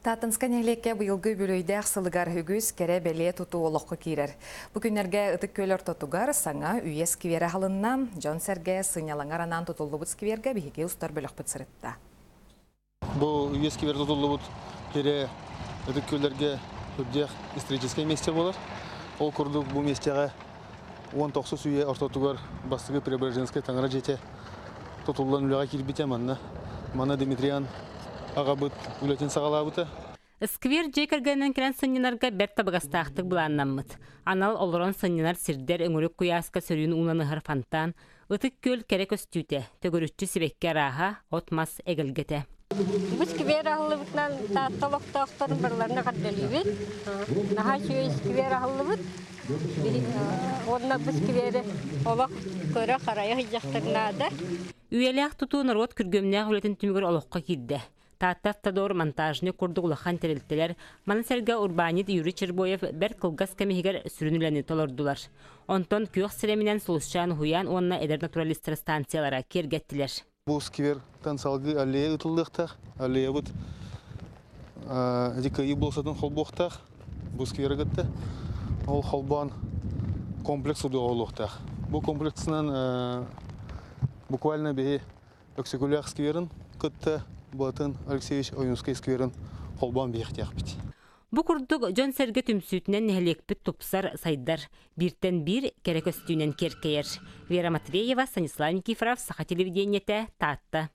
Татынскан әлекке бұйылғы бүлөйді ақсылығар хүгіз кәрі бәле тұту олыққы кейрер. Бүкінерге ұтық көлір тұтуғар саңа үйес кивері халынна, жон сәрге сыйнялаңар анан тұтылы бұд киверге бейге ұстар бөлік бұд сырытта. Бұл үйес кивері тұтылы бұд кері ұтық көлерге үддеқ исторический месте болар. Ол күрдік бұл местеға 19 үйе ортотуғар бастығы Преображенская таңыра жете тұтылыдан үліға келбете манна. Мана Дмитриян ағабыт үлетін сағалабыты. Сквер жекергенен керен сыннинарға бәр табығастақтық бұланнаммыт. Анал олырон сыннинар сирдер өңірік құясқа сөрін ұланығыр фантан, ұтық көл керек өстүйте, төгірүтчі себекке араға, отмас әгілгеті. Бұл сквер ағылыбытнан татталықтақтарын бірлеріне қадделейбет. Наға шөй сквер ағылыбыт. Онына бұл сквері олақ көрі қарайы жақтырнады. Үйеліғ тұту народ күргөмнәғ үлетін түмігір олыққа кидді. Таттaf тадор монтажны курдук улахан терилтелер, манасерга урбанит Юрий Чербоев бер кылгас кемигер сүрүнүлени толордулар. Онтон күйөк сиреминен сулушчан хуян онна эдер натуралистер станциялара кергеттилер. Бу сквер тансалгы аллея ытылдыктак, аллея бут дикай болсатын холбоктак, бу сквер гытты. Ол холбан комплекс удоолуктак. Бу комплекснан буквально бе өксөгүлөк скверин кытты Батын Алексеевич Ойнуский скверін қолбан бейіқтияқ біт. Бұ күрдік жон сәрге түмсүйтінен нәхелекпіт тұпсар сайдар. Біртен бір керек өстүйінен керкейер. Вера Матвеева, Станислав Никифоров, Саха телевидениеті, Татта.